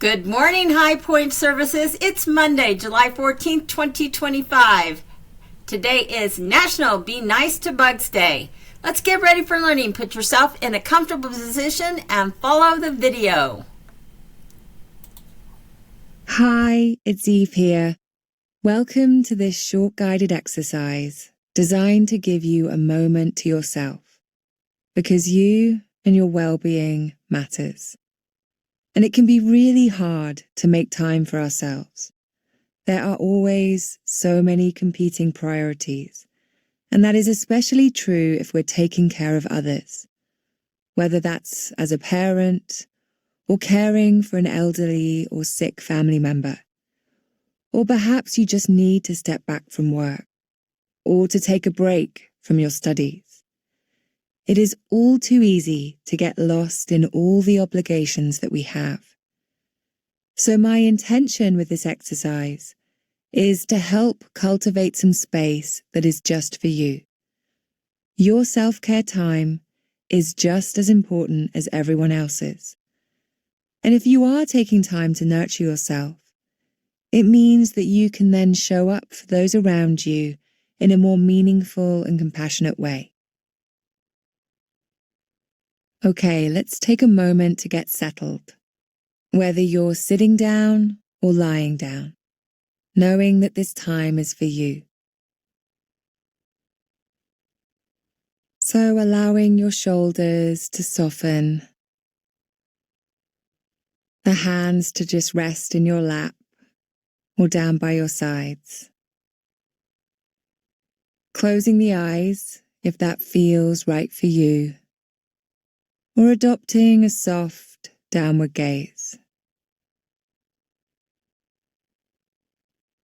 Good morning, HighPointe Services. It's Monday, July 14th, 2025. Today is National Be Nice to Bugs Day. Let's get ready for learning. Put yourself in a comfortable position and follow the video. Hi, it's Eve here. Welcome to this short guided exercise designed to give you a moment to yourself, because you and your well-being matters. And it can be really hard to make time for ourselves. There are always so many competing priorities, and that is especially true if we're taking care of others, whether that's as a parent or caring for an elderly or sick family member. Or perhaps you just need to step back from work or to take a break from your studies. It is all too easy to get lost in all the obligations that we have. So my intention with this exercise is to help cultivate some space that is just for you. Your self-care time is just as important as everyone else's. And if you are taking time to nurture yourself, it means that you can then show up for those around you in a more meaningful and compassionate way. Okay, let's take a moment to get settled, whether you're sitting down or lying down, knowing that this time is for you. So allowing your shoulders to soften, the hands to just rest in your lap or down by your sides. Closing the eyes if that feels right for you, or adopting a soft downward gaze.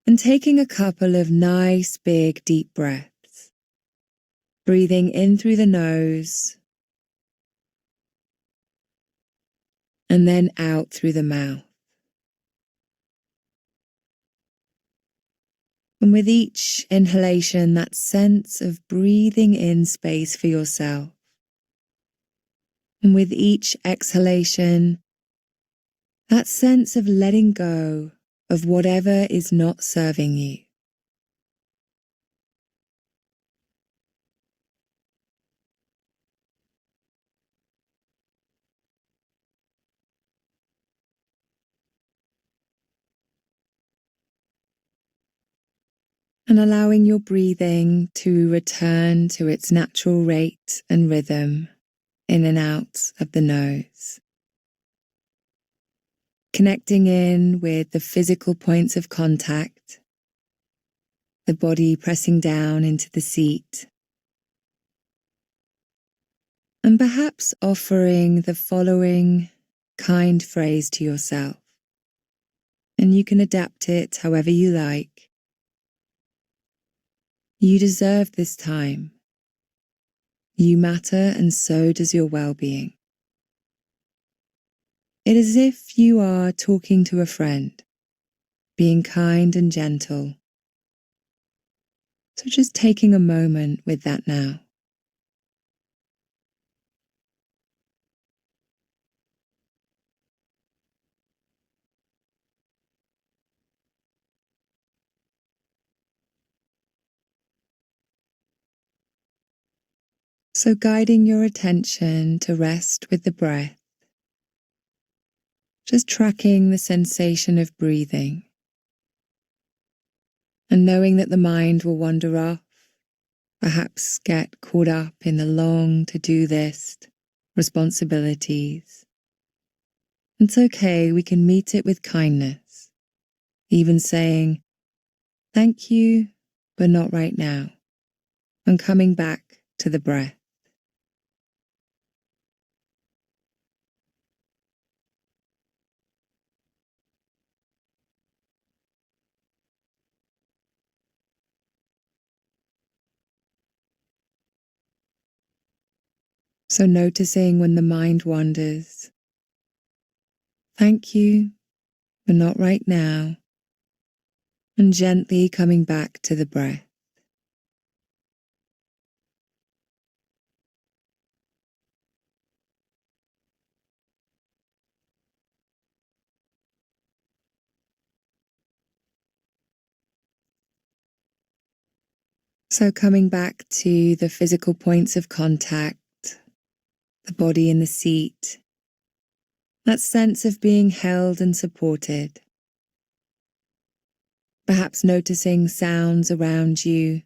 And taking a couple of nice big deep breaths, breathing in through the nose and then out through the mouth. And with each inhalation, that sense of breathing in space for yourself. And with each exhalation, that sense of letting go of whatever is not serving you. And allowing your breathing to return to its natural rate and rhythm in and out of the nose. Connecting in with the physical points of contact, the body pressing down into the seat, and perhaps offering the following kind phrase to yourself. And you can adapt it however you like. You deserve this time. You matter, and so does your well-being. It is as if you are talking to a friend, being kind and gentle. So just taking a moment with that now. So guiding your attention to rest with the breath, just tracking the sensation of breathing, and knowing that the mind will wander off, perhaps get caught up in the long to-do list, responsibilities. It's okay, we can meet it with kindness, even saying, "Thank you, but not right now," and coming back to the breath. So noticing when the mind wanders, "Thank you, but not right now," and gently coming back to the breath. So coming back to the physical points of contact, the body in the seat, that sense of being held and supported. Perhaps noticing sounds around you,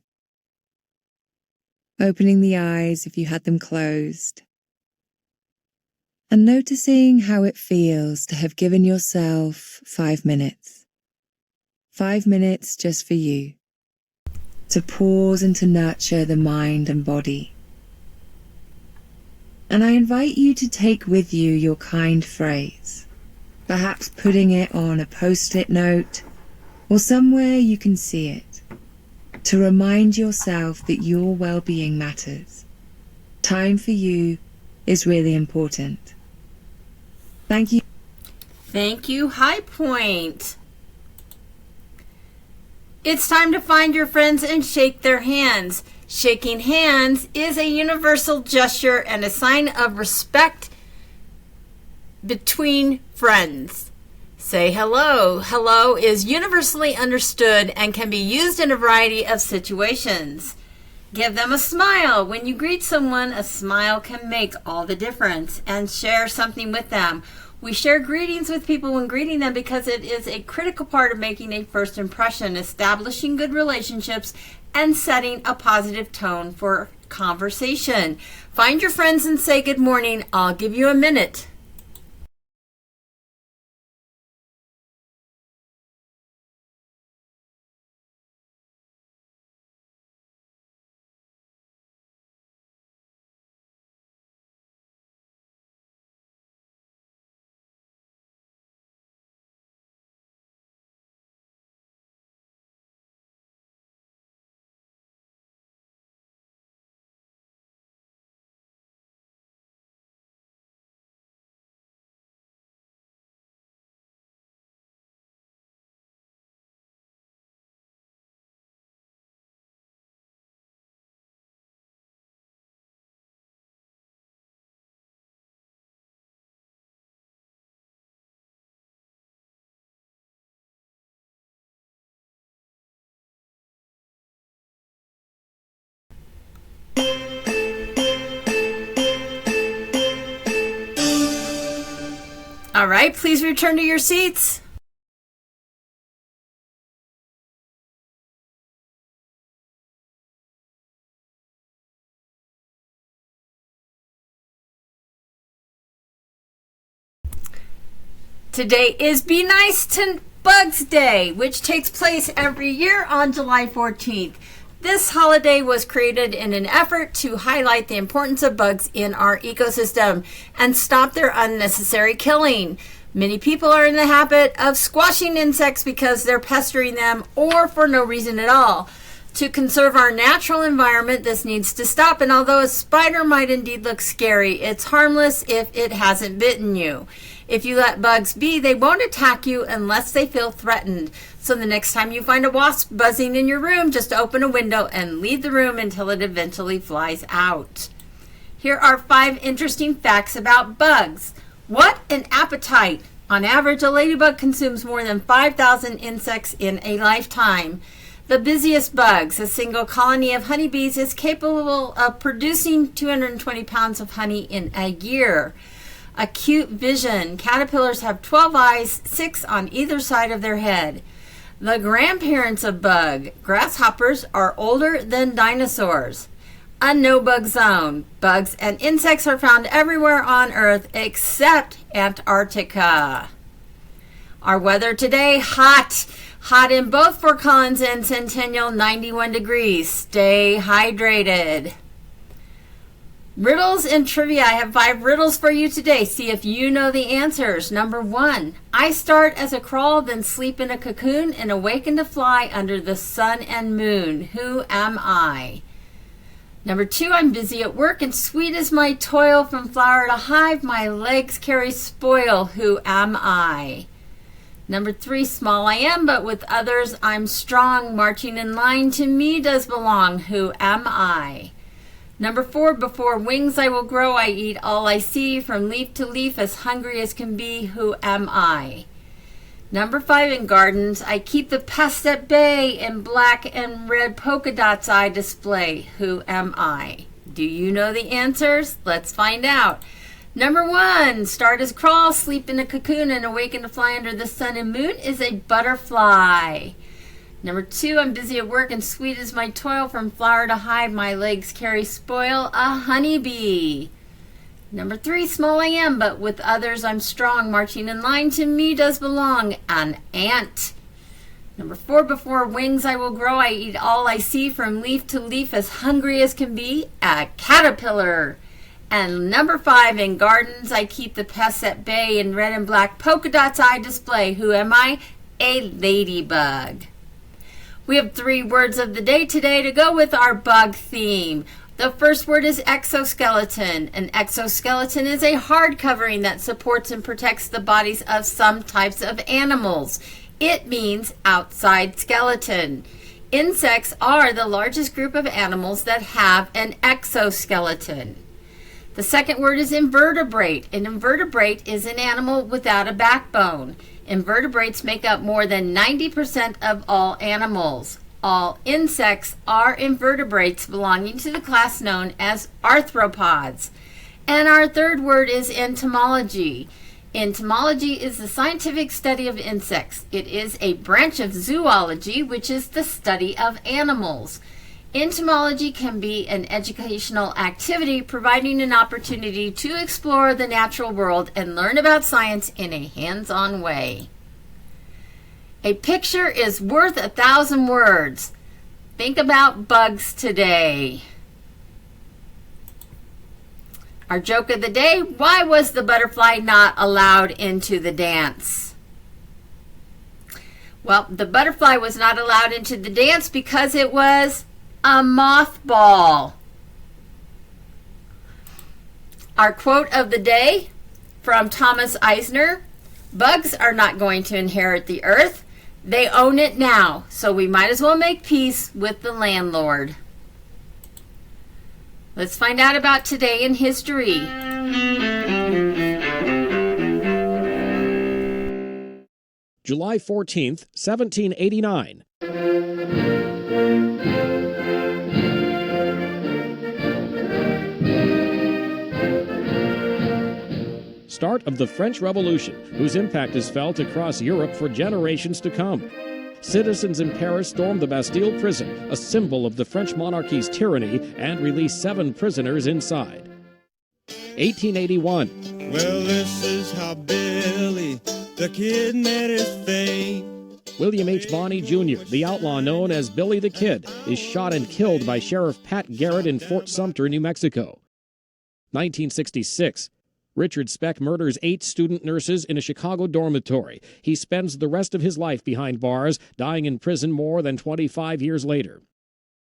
opening the eyes if you had them closed, and noticing how it feels to have given yourself 5 minutes. 5 minutes just for you, to pause and to nurture the mind and body. And I invite you to take with you your kind phrase, perhaps putting it on a post-it note or somewhere you can see it, to remind yourself that your well-being matters. Time for you is really important. Thank you. Thank you, HighPointe. It's time to find your friends and shake their hands. Shaking hands is a universal gesture and a sign of respect between friends. Say hello. Hello is universally understood and can be used in a variety of situations. Give them a smile. When you greet someone, a smile can make all the difference. And share something with them. We share greetings with people when greeting them because it is a critical part of making a first impression, establishing good relationships, and setting a positive tone for conversation. Find your friends and say good morning. I'll give you a minute. All right, please return to your seats. Today is Be Nice to Bugs Day, which takes place every year on July 14th. This holiday was created in an effort to highlight the importance of bugs in our ecosystem and stop their unnecessary killing. Many people are in the habit of squashing insects because they're pestering them or for no reason at all. To conserve our natural environment, this needs to stop, and although a spider might indeed look scary, it's harmless if it hasn't bitten you. If you let bugs be, they won't attack you unless they feel threatened. So the next time you find a wasp buzzing in your room, just open a window and leave the room until it eventually flies out. Here are 5 interesting facts about bugs. What an appetite! On average, a ladybug consumes more than 5,000 insects in a lifetime. The busiest bugs, a single colony of honeybees, is capable of producing 220 pounds of honey in a year. Acute vision. Caterpillars have 12 eyes, 6 on either side of their head. The grandparents of bug. Grasshoppers are older than dinosaurs. A no-bug zone. Bugs and insects are found everywhere on Earth except Antarctica. Our weather today, hot. Hot in both Fort Collins and Centennial, 91 degrees. Stay hydrated. Riddles and trivia. I have 5 riddles for you today. See if you know the answers. Number 1. I start as a crawl, then sleep in a cocoon, and awaken to fly under the sun and moon. Who am I? Number 2. I'm busy at work, and sweet is my toil. From flower to hive, my legs carry spoil. Who am I? Number 3. Small I am, but with others I'm strong. Marching in line to me does belong. Who am I? Number 4, before wings I will grow, I eat all I see, from leaf to leaf, as hungry as can be. Who am I? Number 5, in gardens, I keep the pests at bay in black and red polka dots I display. Who am I? Do you know the answers? Let's find out. Number 1, start as a crawl, sleep in a cocoon, and awaken to fly under the sun and moon is a butterfly. Number 2, I'm busy at work and sweet is my toil, from flower to hive my legs carry spoil, a honeybee. Number 3, small I am, but with others I'm strong, marching in line to me does belong, an ant. Number 4, before wings I will grow, I eat all I see, from leaf to leaf, as hungry as can be, a caterpillar. And number 5, in gardens I keep the pests at bay, in red and black polka dots I display. Who am I? A ladybug. We have 3 words of the day today to go with our bug theme. The first word is exoskeleton. An exoskeleton is a hard covering that supports and protects the bodies of some types of animals. It means outside skeleton. Insects are the largest group of animals that have an exoskeleton. The second word is invertebrate. An invertebrate is an animal without a backbone. Invertebrates make up more than 90% of all animals. All insects are invertebrates belonging to the class known as arthropods. And our third word is entomology. Entomology is the scientific study of insects. It is a branch of zoology, which is the study of animals. Entomology can be an educational activity providing an opportunity to explore the natural world and learn about science in a hands-on way. A picture is worth 1,000 words. Think about bugs today. Our joke of the day, why was the butterfly not allowed into the dance? Well, the butterfly was not allowed into the dance because it was a mothball. Our quote of the day from Thomas Eisner, bugs are not going to inherit the earth. They own it now, so we might as well make peace with the landlord. Let's find out about today in history. July 14th, 1789. Start of the French Revolution, whose impact is felt across Europe for generations to come. Citizens in Paris stormed the Bastille prison, a symbol of the French monarchy's tyranny, and released 7 prisoners inside. 1881. Well, this is how Billy the Kid met his fame. William H. Bonney Jr., the outlaw known as Billy the Kid, is shot and killed by Sheriff Pat Garrett in Fort Sumter, New Mexico. 1966. Richard Speck murders 8 student nurses in a Chicago dormitory. He spends the rest of his life behind bars, dying in prison more than 25 years later.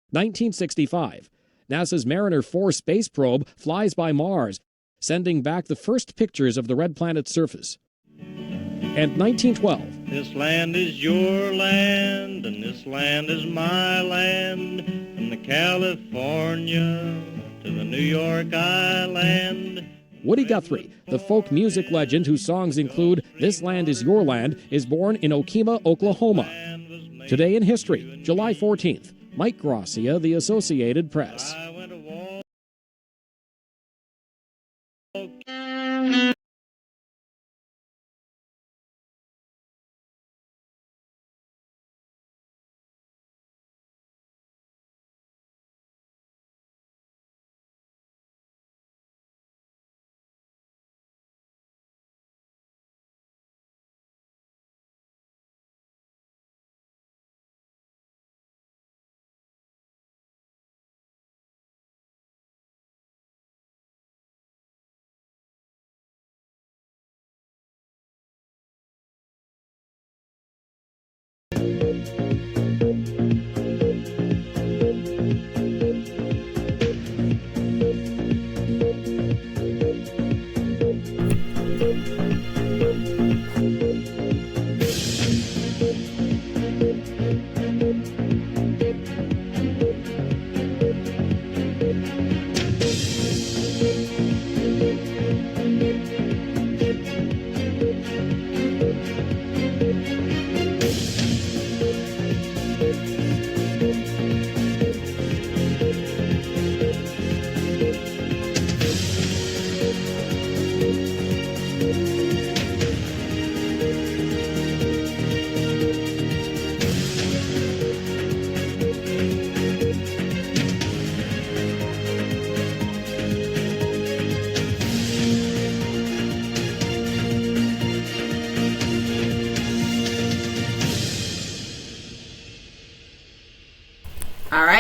1965. NASA's Mariner 4 space probe flies by Mars, sending back the first pictures of the red planet's surface. And 1912. This land is your land, and this land is my land, from the California to the New York Island. Woody Guthrie, the folk music legend whose songs include This Land Is Your Land, is born in Okemah, Oklahoma. Today in history, July 14th. Mike Gracia, The Associated Press.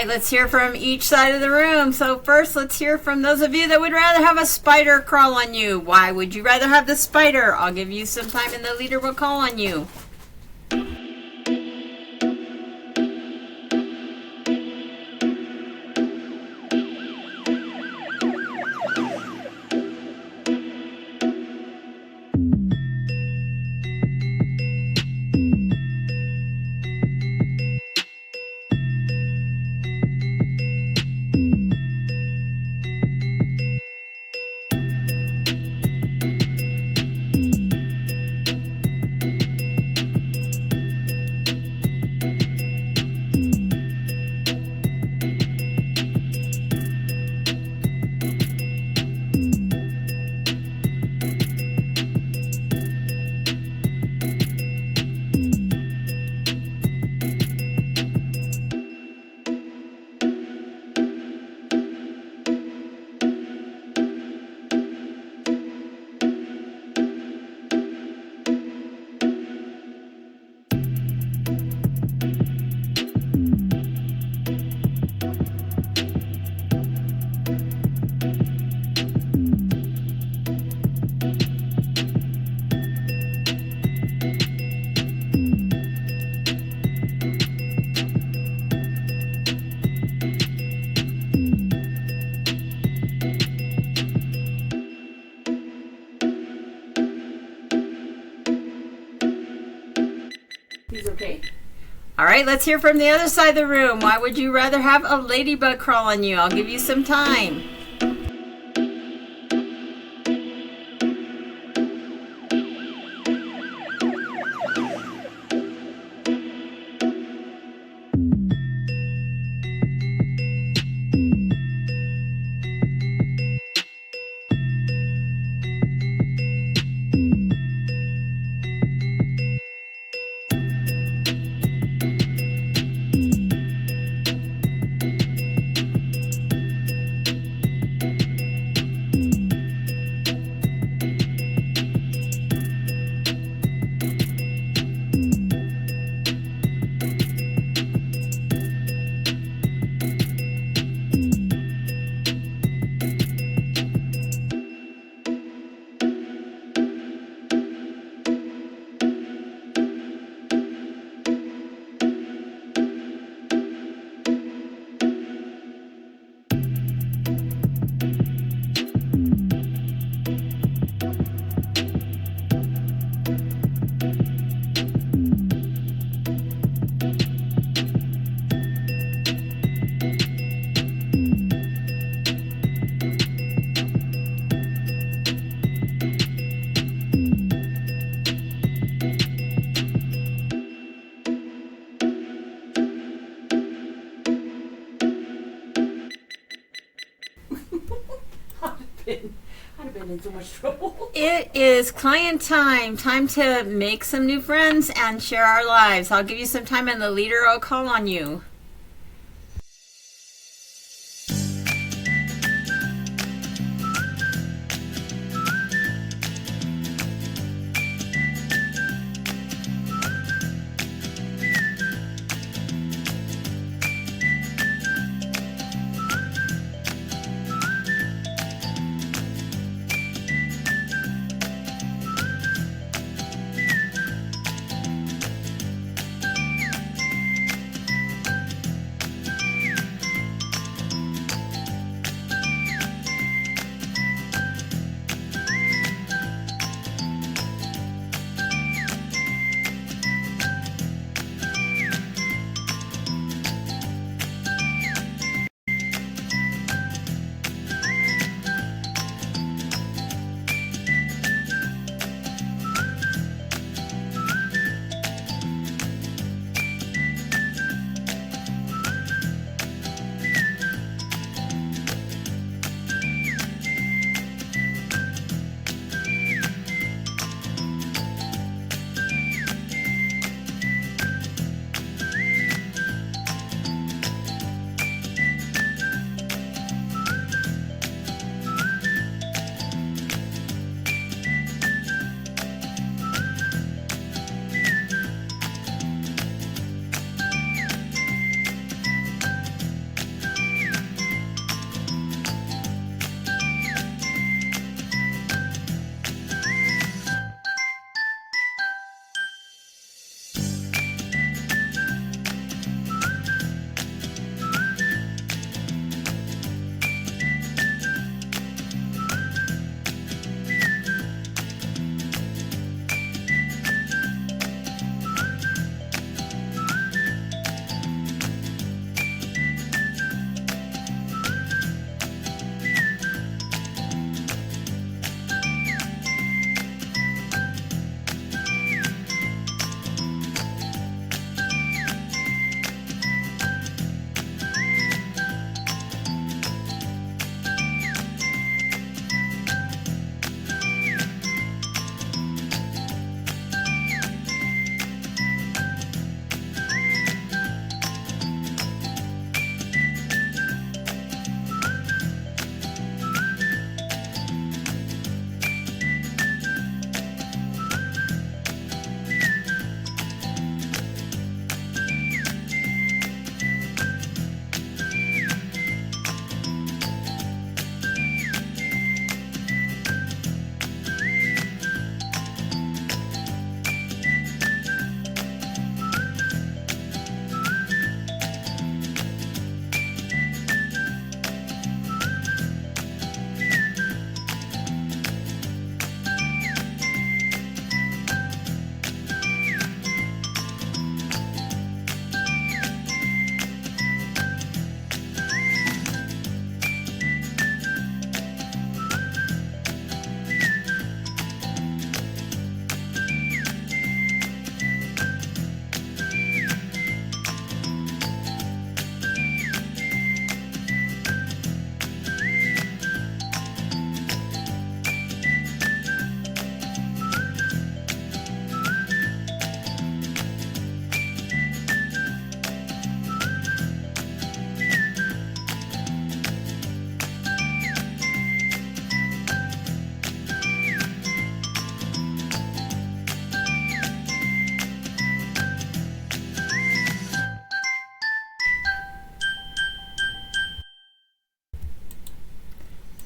right, let's hear from each side of the room. So first, let's hear from those of you that would rather have a spider crawl on you. Why would you rather have the spider? I'll give you some time and the leader will call on you. He's okay. All right, let's hear from the other side of the room. Why would you rather have a ladybug crawl on you? I'll give you some time. I'd have been in so much trouble. It is client time. Time to make some new friends and share our lives. I'll give you some time and the leader will call on you.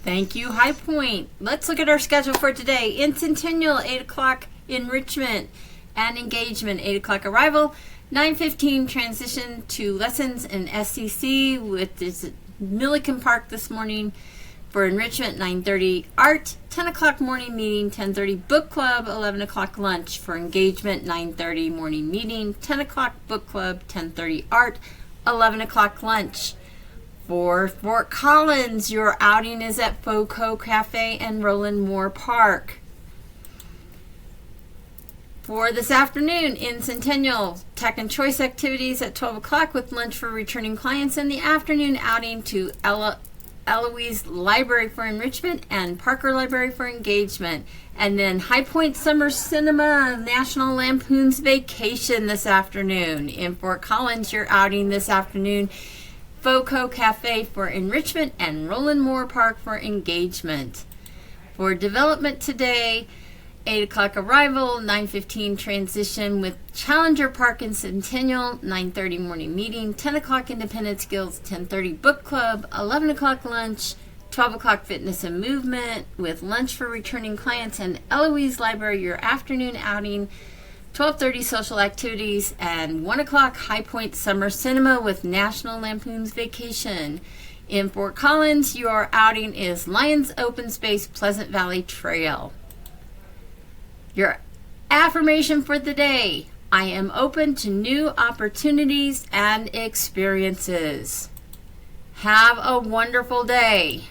Thank you, HighPointe. Let's look at our schedule for today. In Centennial, 8 o'clock, Enrichment and Engagement, 8 o'clock arrival. 9:15 transition to lessons in SCC with this Milliken Park this morning. For Enrichment, 9:30 art, 10 o'clock morning meeting, 10:30 book club, 11 o'clock lunch. For Engagement, 9:30 morning meeting, 10 o'clock book club, 10:30 art, 11 o'clock lunch. For Fort Collins, your outing is at Foco Cafe and Roland Moore Park. For this afternoon in Centennial, Tech and Choice activities at 12 o'clock with lunch for returning clients, and the afternoon outing to Eloise Library for Enrichment and Parker Library for Engagement. And then HighPointe Summer Cinema, National Lampoon's Vacation this afternoon. In Fort Collins, your outing this afternoon, Foco Cafe for Enrichment and Roland Moore Park for Engagement. For development today, 8 o'clock arrival, 9:15 transition with Challenger Park in Centennial, 9:30 morning meeting, 10 o'clock Independent Skills, 10:30 book club, 11 o'clock lunch, 12 o'clock fitness and movement with lunch for returning clients, and Eloise Library, your afternoon outing, 12:30 social activities, and 1 o'clock HighPointe Summer Cinema with National Lampoon's Vacation. In Fort Collins, your outing is Lions Open Space Pleasant Valley Trail. Your affirmation for the day: I am open to new opportunities and experiences. Have a wonderful day.